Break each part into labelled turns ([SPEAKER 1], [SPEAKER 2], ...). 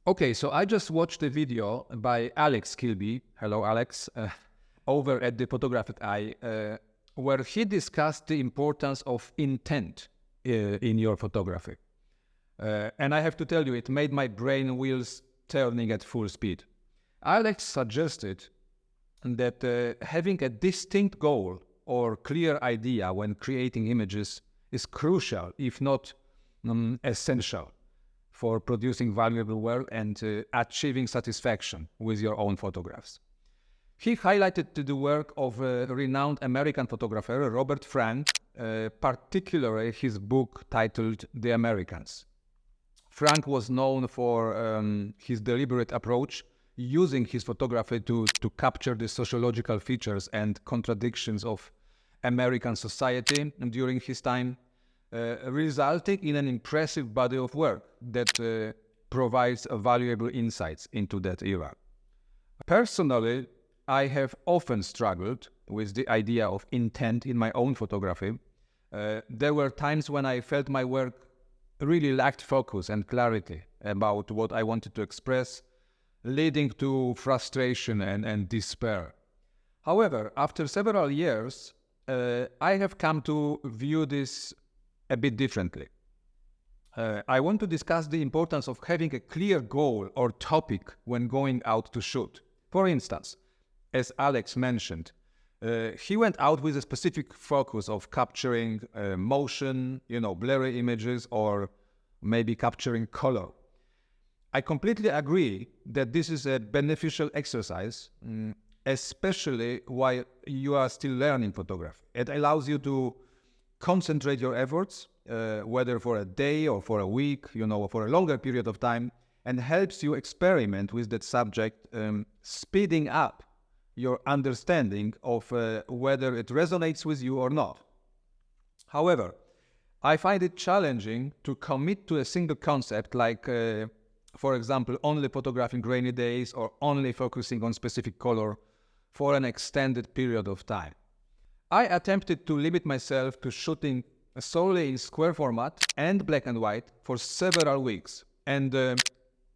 [SPEAKER 1] Okay, so I just watched a video by Alex Kilbee, hello Alex, over at the Photographic Eye, where he discussed the importance of intent in your photography. And I have to tell you, it made my brain wheels turning at full speed. Alex suggested that having a distinct goal or clear idea when creating images is crucial, if not essential, for producing valuable work and achieving satisfaction with your own photographs. He highlighted the work of a renowned American photographer, Robert Frank, particularly his book titled The Americans. Frank was known for his deliberate approach, using his photography to capture the sociological features and contradictions of American society during his time, resulting in an impressive body of work that provides valuable insights into that era. Personally, I have often struggled with the idea of intent in my own photography. There were times when I felt my work really lacked focus and clarity about what I wanted to express, leading to frustration and despair. However, after several years, I have come to view this a bit differently. I want to discuss the importance of having a clear goal or topic when going out to shoot. For instance, as Alex mentioned, he went out with a specific focus of capturing motion, blurry images, or maybe capturing color. I completely agree that this is a beneficial exercise, especially while you are still learning photography. It allows you to concentrate your efforts, whether for a day or for a week, for a longer period of time, and helps you experiment with that subject, speeding up your understanding of whether it resonates with you or not. However, I find it challenging to commit to a single concept like, for example, only photographing rainy days or only focusing on specific color for an extended period of time. I attempted to limit myself to shooting solely in square format and black and white for several weeks. And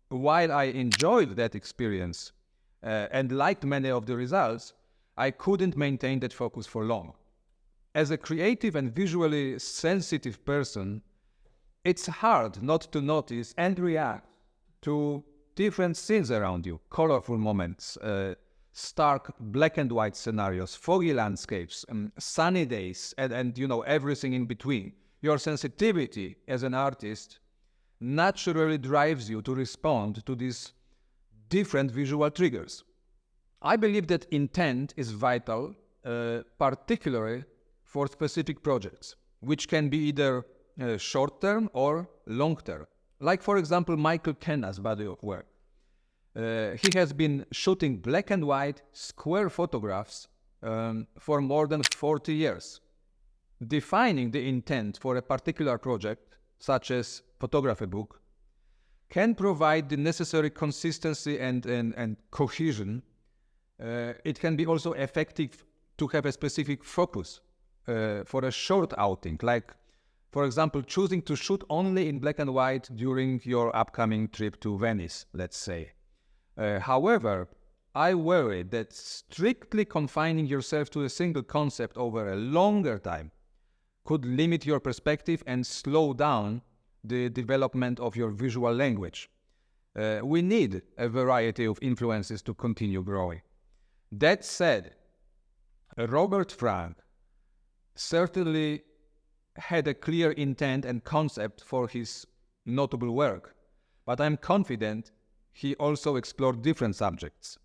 [SPEAKER 1] while I enjoyed that experience and liked many of the results, I couldn't maintain that focus for long. As a creative and visually sensitive person, it's hard not to notice and react to different scenes around you, colorful moments, stark black and white scenarios, foggy landscapes, sunny days, and everything in between. Your sensitivity as an artist naturally drives you to respond to these different visual triggers. I believe that intent is vital, particularly for specific projects, which can be either short-term or long-term. Like, for example, Michael Kenna's body of work. He has been shooting black and white square photographs for more than 40 years. Defining the intent for a particular project, such as photography book, can provide the necessary consistency and cohesion. It can be also effective to have a specific focus for a short outing, like, for example, choosing to shoot only in black and white during your upcoming trip to Venice, let's say. However, I worry that strictly confining yourself to a single concept over a longer time could limit your perspective and slow down the development of your visual language. We need a variety of influences to continue growing. That said, Robert Frank certainly had a clear intent and concept for his notable work, but I'm confident he also explored different subjects.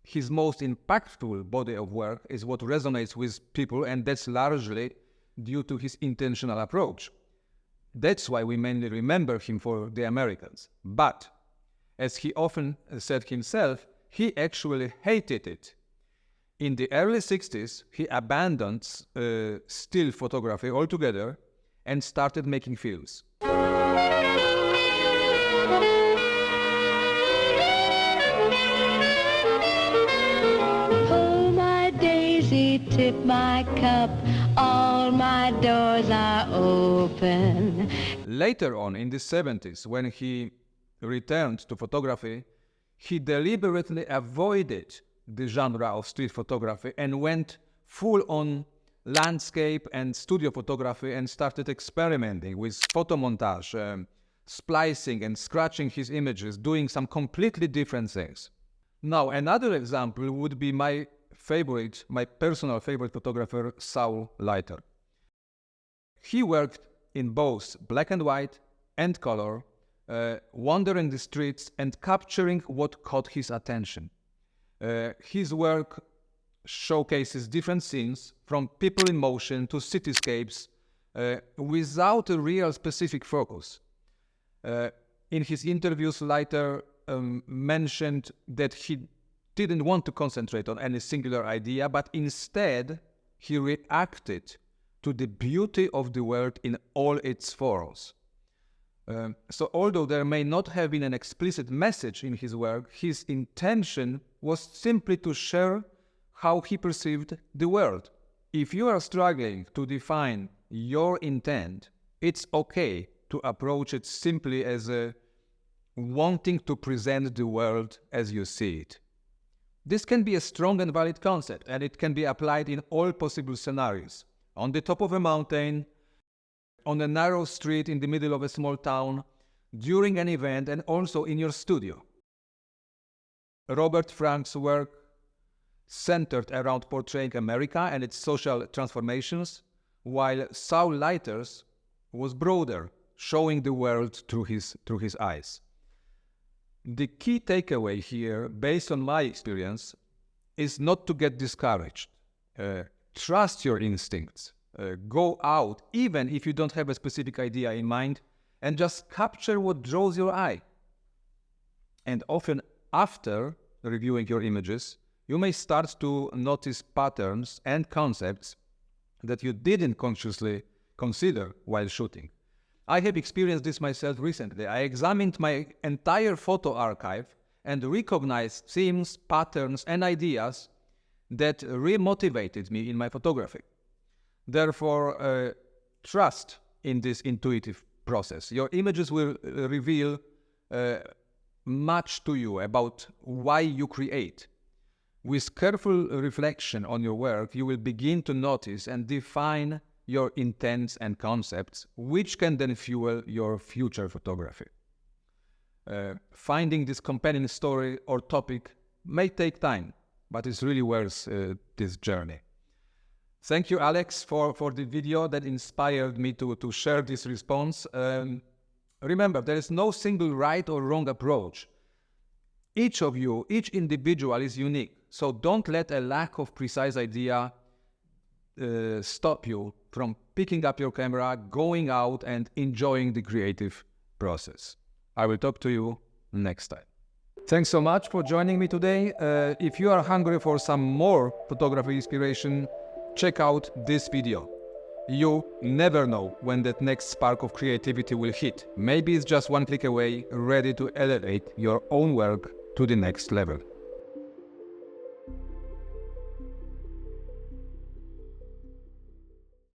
[SPEAKER 1] His most impactful body of work is what resonates with people, and that's largely due to his intentional approach. That's why we mainly remember him for The Americans. But, as he often said himself, he actually hated it. In the early 60s, he abandoned still photography altogether and started making films.
[SPEAKER 2] Oh, my daisy, tip my cup, all my doors are open.
[SPEAKER 1] Later on, in the 70s, when he returned to photography, he deliberately avoided the genre of street photography and went full on landscape and studio photography and started experimenting with photomontage, splicing and scratching his images, doing some completely different things. Now, another example would be my personal favorite photographer, Saul Leiter. He worked in both black and white and color, wandering the streets and capturing what caught his attention. His work showcases different scenes, from people in motion to cityscapes, without a real specific focus. In his interviews, Leiter mentioned that he didn't want to concentrate on any singular idea, but instead he reacted to the beauty of the world in all its forms. So although there may not have been an explicit message in his work, his intention was simply to share how he perceived the world. If you are struggling to define your intent, it's okay to approach it simply as wanting to present the world as you see it. This can be a strong and valid concept, and it can be applied in all possible scenarios. On the top of a mountain, on a narrow street in the middle of a small town, during an event, and also in your studio. Robert Frank's work centered around portraying America and its social transformations, while Saul Leiter's was broader, showing the world through his eyes. The key takeaway here, based on my experience, is not to get discouraged. Trust your instincts. Go out, even if you don't have a specific idea in mind, and just capture what draws your eye. And often after reviewing your images, you may start to notice patterns and concepts that you didn't consciously consider while shooting. I have experienced this myself recently. I examined my entire photo archive and recognized themes, patterns, and ideas that remotivated me in my photography. Therefore, trust in this intuitive process. Your images will reveal much to you about why you create. With careful reflection on your work, you will begin to notice and define your intents and concepts, which can then fuel your future photography. Finding this compelling story or topic may take time, but it's really worth this journey. Thank you, Alex, for the video that inspired me to share this response. Remember, there is no single right or wrong approach. Each of you, each individual is unique, so don't let a lack of precise idea stop you from picking up your camera, going out and enjoying the creative process. I will talk to you next time. Thanks so much for joining me today. If you are hungry for some more photography inspiration, check out this video. You never know when that next spark of creativity will hit. Maybe it's just one click away, ready to elevate your own work to the next level.